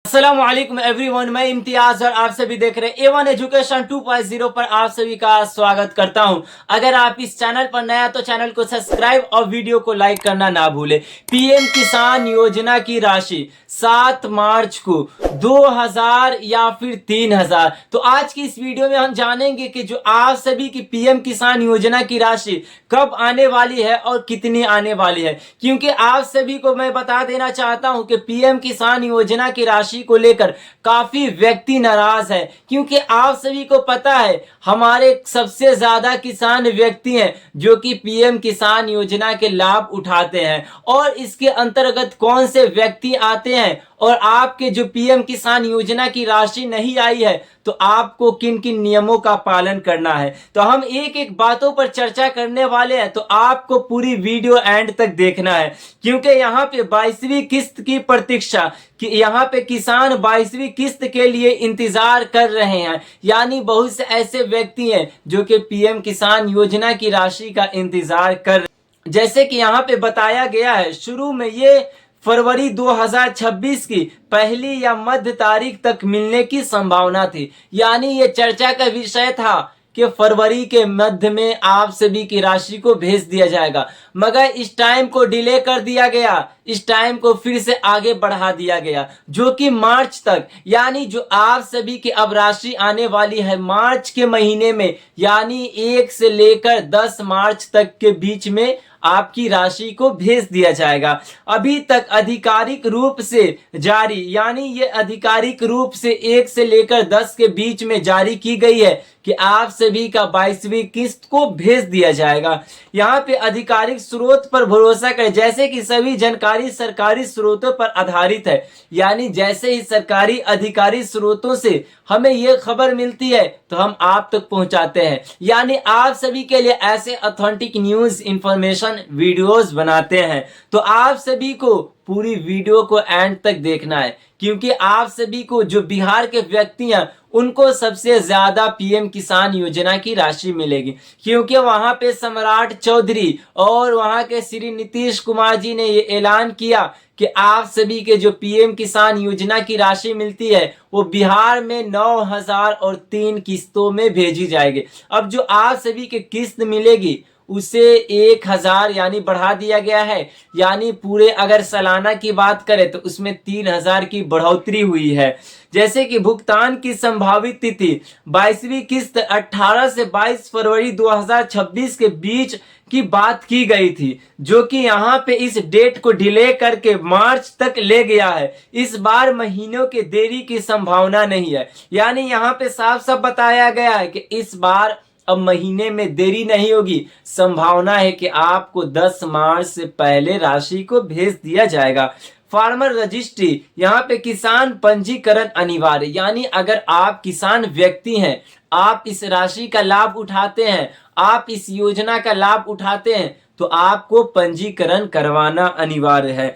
अस्सलाम वालेकुम एवरीवन, मैं इम्तियाज और आप सभी देख रहे हैं A1 एजुकेशन 2.0 पर आप सभी का स्वागत करता हूं। अगर आप इस चैनल पर नया तो चैनल को सब्सक्राइब और वीडियो को लाइक करना ना भूलें। पीएम किसान योजना की राशि 7 मार्च को 2000 या फिर 3000। तो आज की इस वीडियो में हम जानेंगे कि जो आप सभी की पीएम किसान योजना की राशि कब आने वाली है और कितनी आने वाली है, क्योंकि आप सभी को मैं बता देना चाहता हूं कि पीएम किसान योजना की राशि को लेकर काफी व्यक्ति नाराज है। क्योंकि आप सभी को पता है हमारे सबसे ज्यादा किसान व्यक्ति हैं जो कि पीएम किसान योजना के लाभ उठाते हैं, और इसके अंतर्गत कौन से व्यक्ति आते हैं और आपके जो पीएम किसान योजना की राशि नहीं आई है तो आपको किन किन नियमों का पालन करना है। तो हम एक एक बातों पर चर्चा करने वाले हैं, तो आपको पूरी वीडियो एंड तक देखना है, क्योंकि यहाँ पे 22वीं किस्त की प्रतीक्षा कि यहाँ पे किसान 22वीं किस्त के लिए इंतजार कर रहे हैं। यानी बहुत से ऐसे व्यक्ति हैं जो कि पीएम किसान योजना की राशि का इंतजार कर रहे हैं। जैसे कि यहाँ पे बताया गया है, शुरू में ये फरवरी 2026 की पहली या मध्य तारीख तक मिलने की संभावना थी। यानी ये चर्चा का विषय था कि फरवरी के मध्य में आप सभी की राशि को भेज दिया जाएगा, मगर इस टाइम को डिले कर दिया गया, इस टाइम को फिर से आगे बढ़ा दिया गया जो कि मार्च तक। यानी जो आप सभी की अब राशि आने वाली है मार्च के महीने में, यानी 1 से लेकर 10 मार्च तक के बीच में आपकी राशि को भेज दिया जाएगा। अभी तक आधिकारिक रूप से जारी, यानी ये आधिकारिक रूप से 1 से लेकर 10 के बीच में जारी की गई है कि आप सभी का 22वीं किस्त को भेज दिया जाएगा। यहाँ पे आधिकारिक स्रोत पर भरोसा करें, जैसे कि सभी जानकारी सरकारी स्रोतों पर आधारित है। यानी जैसे ही सरकारी अधिकारी स्रोतों से हमें यह खबर मिलती है तो हम आप तक पहुंचाते हैं। यानी आप सभी के लिए ऐसे ऑथेंटिक न्यूज इंफॉर्मेशन वीडियोस बनाते हैं, तो आप सभी को पूरी वीडियो को एंड तक देखना है, क्योंकि आप सभी को जो बिहार के व्यक्ति हैं उनको सबसे ज्यादा पीएम किसान योजना की राशि मिलेगी, क्योंकि वहां पे सम्राट चौधरी और वहां के श्री नीतीश कुमार जी ने ये ऐलान किया कि आप सभी के जो पीएम किसान योजना की राशि मिलती है वो बिहार में 9003 किस्तों में भेजी जाएगी। अब जो आप सभी के किस्त मिलेगी उसे 1000 यानी बढ़ा दिया गया है। यानी पूरे अगर सालाना की बात करें तो उसमें 3000 की बढ़ोतरी हुई है। जैसे कि भुगतान की संभावित तिथि 22वीं किस्त 18 से 22 फरवरी 2026 के बीच की बात की गई थी, जो कि यहाँ पे इस डेट को डिले करके मार्च तक ले गया है। इस बार महीनों के देरी की संभावना नहीं है। यानी यहाँ पे साफ साफ बताया गया है कि इस बार अब महीने में देरी नहीं होगी। संभावना है कि आपको 10 मार्च से पहले राशि को भेज दिया जाएगा। फार्मर रजिस्ट्री, यहाँ पे किसान पंजीकरण अनिवार्य। यानी अगर आप किसान व्यक्ति हैं, आप इस राशि का लाभ उठाते हैं, आप इस योजना का लाभ उठाते हैं, तो आपको पंजीकरण करवाना अनिवार्य है।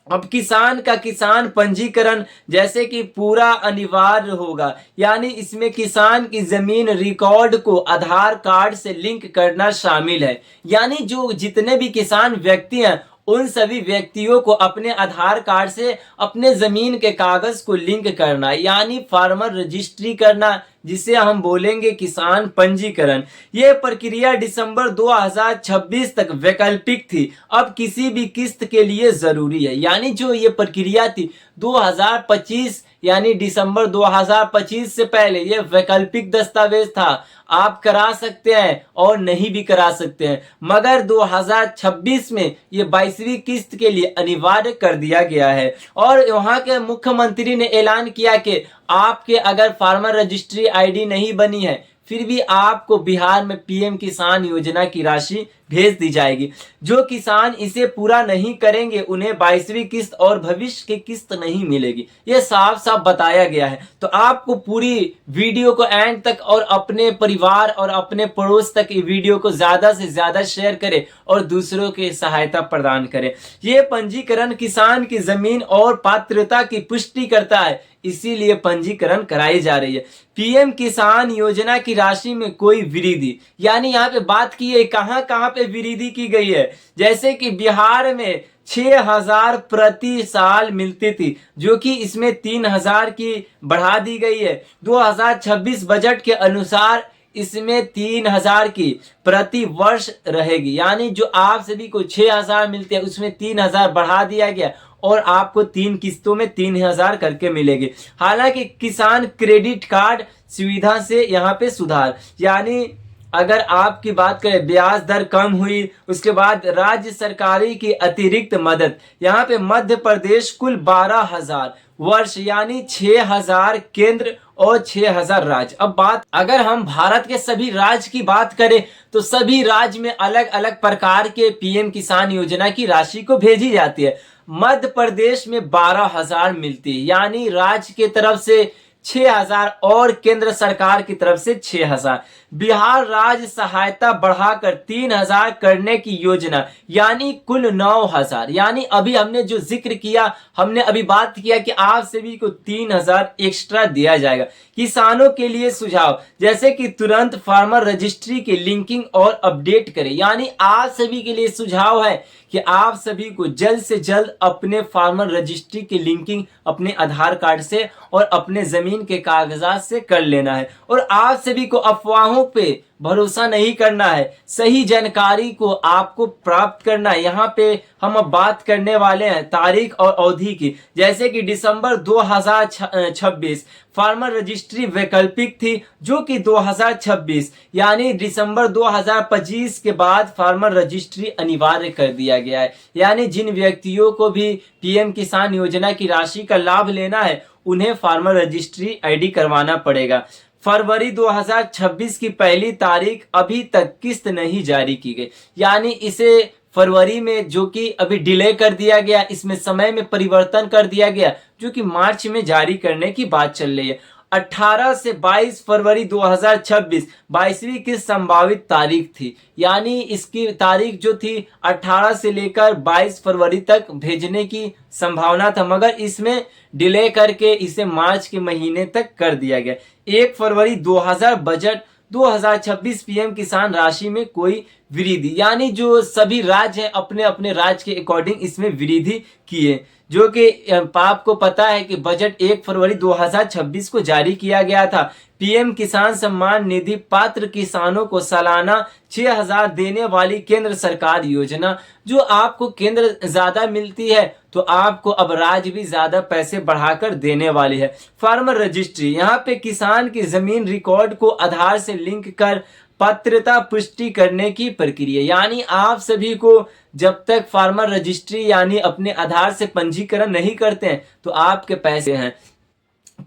अब किसान का किसान पंजीकरण जैसे कि पूरा अनिवार्य होगा। यानी इसमें किसान की जमीन रिकॉर्ड को आधार कार्ड से लिंक करना शामिल है। यानी जो जितने भी किसान व्यक्ति हैं उन सभी व्यक्तियों को अपने आधार कार्ड से अपने जमीन के कागज को लिंक करना, यानी फार्मर रजिस्ट्री करना, जिसे हम बोलेंगे किसान पंजीकरण। यह प्रक्रिया दिसंबर 2026 तक वैकल्पिक थी, अब किसी भी किस्त के लिए जरूरी है। यानी जो ये प्रक्रिया थी 2025 यानी दिसंबर 2025 से पहले ये वैकल्पिक दस्तावेज था, आप करा सकते हैं और नहीं भी करा सकते हैं, मगर 2026 में ये 22वीं किस्त के लिए अनिवार्य कर दिया गया है। और वहां के मुख्यमंत्री ने ऐलान किया कि आपके अगर फार्मर रजिस्ट्री आईडी नहीं बनी है फिर भी आपको बिहार में पीएम किसान योजना की राशि भेज दी जाएगी। जो किसान इसे पूरा नहीं करेंगे उन्हें 22वीं किस्त और भविष्य की किस्त नहीं मिलेगी। ये साफ साफ बताया गया है। तो आपको पूरी वीडियो को एंड तक और अपने परिवार और अपने पड़ोस तक ये वीडियो को ज्यादा से ज्यादा शेयर करें और दूसरों की सहायता प्रदान करें। ये पंजीकरण किसान की जमीन और पात्रता की पुष्टि करता है, इसीलिए पंजीकरण कराई जा रही है। पीएम किसान योजना की राशि में कोई वृद्धि, यानी यहाँ पे बात की है कहां कहां पे वृद्धि की गई है। जैसे कि बिहार में 6,000 प्रति साल मिलती थी, जो कि इसमें 3,000 की बढ़ा दी गई है। 2026 बजट के अनुसार इसमें 3,000 की प्रति वर्ष रहेगी, यानी जो आप सभी को 6,000 मिलते हैं उसमें 3,000 बढ़ा दिया गया और आपको 3 किस्तों में 3,000 करके मिलेगी। हालांकि किसान क्रेडिट कार्ड सुविधा से यहाँ पे सुधार, यानी अगर आपकी बात करें ब्याज दर कम हुई, उसके बाद राज्य सरकारी की अतिरिक्त मदद, यहाँ पे मध्य प्रदेश कुल 12,000 वर्ष यानी 6,000 केंद्र और 6,000 राज्य। अब बात अगर हम भारत के सभी राज्य की बात करें तो सभी राज्य में अलग अलग प्रकार के पीएम किसान योजना की राशि को भेजी जाती है। मध्य प्रदेश में 12,000 मिलती है, यानी राज्य की तरफ से 6,000 और केंद्र सरकार की तरफ से 6,000। बिहार राज्य सहायता बढ़ाकर 3,000 करने की योजना, यानी कुल 9,000। यानी अभी हमने जो जिक्र किया, हमने अभी बात किया कि आप सभी को 3,000 एक्स्ट्रा दिया जाएगा। किसानों के लिए सुझाव, जैसे कि तुरंत फार्मर रजिस्ट्री की लिंकिंग और अपडेट करें, यानी आप सभी के लिए सुझाव है कि आप सभी को जल्द से जल्द अपने फार्मर रजिस्ट्री की लिंकिंग अपने आधार कार्ड से और अपने जमीन के कागजात से कर लेना है। और आप सभी को अफवाहों पे भरोसा नहीं करना है, सही जानकारी को आपको प्राप्त करना है। यहाँ पे हम अब बात करने वाले हैं तारीख और अवधि की, जैसे कि दिसंबर 2026 फार्मर रजिस्ट्री वैकल्पिक थी, जो कि 2026 यानी दिसंबर 2025 के बाद फार्मर रजिस्ट्री अनिवार्य कर दिया गया है। यानी जिन व्यक्तियों को भी पीएम किसान योजना की राशि का लाभ लेना है उन्हें फार्मर रजिस्ट्री आईडी करवाना पड़ेगा। फरवरी 2026 की पहली तारीख अभी तक किस्त नहीं जारी की गई, यानी इसे फरवरी में जो कि अभी डिले कर दिया गया, इसमें समय में परिवर्तन कर दिया गया, जो कि मार्च में जारी करने की बात चल रही है। 18 से 22 फरवरी 2026 22वीं की संभावित तारीख थी, यानी इसकी तारीख जो थी 18 से लेकर 22 फरवरी तक भेजने की संभावना था, मगर इसमें डिले करके इसे मार्च के महीने तक कर दिया गया। 1 फरवरी 2000 बजट 2026 पीएम किसान राशि में कोई वृद्धि, यानी जो सभी राज्य हैं अपने अपने राज्य के अकॉर्डिंग इसमें वृद्धि किए, जो कि आपको पता है कि बजट 1 फरवरी 2026 को जारी किया गया था। पीएम किसान सम्मान निधि पात्र किसानों को सालाना 6,000 देने वाली केंद्र सरकार योजना, जो आपको केंद्र ज्यादा मिलती है तो आपको अब राज्य भी ज्यादा पैसे बढ़ाकर देने वाली है। फार्मर रजिस्ट्री, यहाँ पे किसान की जमीन रिकॉर्ड को आधार से लिंक कर पात्रता पुष्टि करने की प्रक्रिया, यानी आप सभी को जब तक फार्मर रजिस्ट्री यानी अपने आधार से पंजीकरण नहीं करते हैं तो आपके पैसे हैं।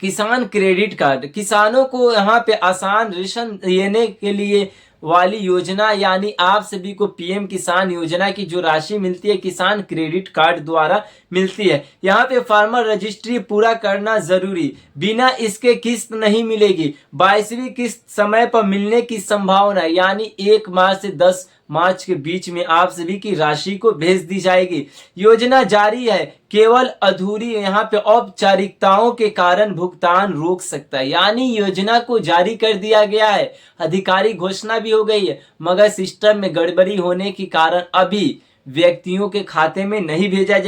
किसान क्रेडिट कार्ड, किसानों को यहाँ पे आसान ऋण देने के लिए वाली योजना, यानी आप सभी को पीएम किसान योजना की जो राशि मिलती है किसान क्रेडिट कार्ड द्वारा मिलती है। यहाँ पे फार्मर रजिस्ट्री पूरा करना जरूरी, बिना इसके किस्त नहीं मिलेगी। 22वीं किस्त समय पर मिलने की संभावना, यानी 1 मार्च से 10 मार्च के बीच में आप सभी की राशि को भेज दी जाएगी। योजना जारी है, केवल अधूरी यहाँ पे औपचारिकताओं के कारण भुगतान रोक सकता है, यानी योजना को जारी कर दिया गया है, अधिकारी घोषणा भी हो गई है, मगर सिस्टम में गड़बड़ी होने के कारण अभी व्यक्तियों के खाते में नहीं भेजा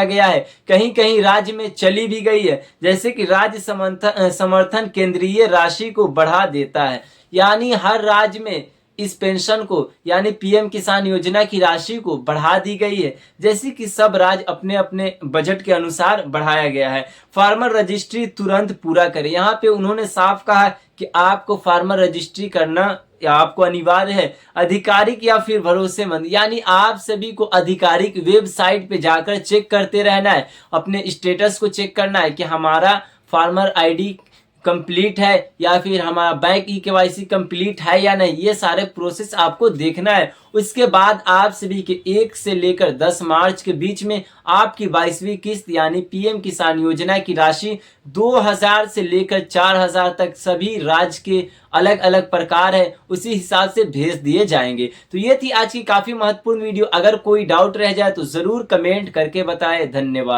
गया है। कहीं कहीं राज्य में चली भी गई है, जैसे कि राज्य समर्थन केंद्रीय राशि को बढ़ा देता है, यानी हर राज्य में इस पेंशन को यानी पीएम किसान योजना की राशि को बढ़ा दी गई है, जैसे कि सब राज्य अपने अपने बजट के अनुसार बढ़ाया गया है। फार्मर रजिस्ट्री तुरंत पूरा करें, यहाँ पे उन्होंने साफ कहा कि आपको फार्मर रजिस्ट्री करना या आपको अनिवार्य है। आधिकारिक या फिर भरोसेमंद, यानी आप सभी को आधिकारिक वेबसाइट पे जाकर चेक करते रहना है, अपने स्टेटस को चेक करना है कि हमारा फार्मर आईडी कंप्लीट है या फिर हमारा बैंक ई-केवाईसी कंप्लीट है या नहीं, ये सारे प्रोसेस आपको देखना है। उसके बाद आप सभी के 1 से लेकर 10 मार्च के बीच में आपकी 22वीं किस्त यानी पीएम किसान योजना की राशि 2,000 से लेकर 4,000 तक सभी राज्य के अलग अलग प्रकार है, उसी हिसाब से भेज दिए जाएंगे। तो ये थी आज की काफी महत्वपूर्ण वीडियो। अगर कोई डाउट रह जाए तो जरूर कमेंट करके बताएं। धन्यवाद।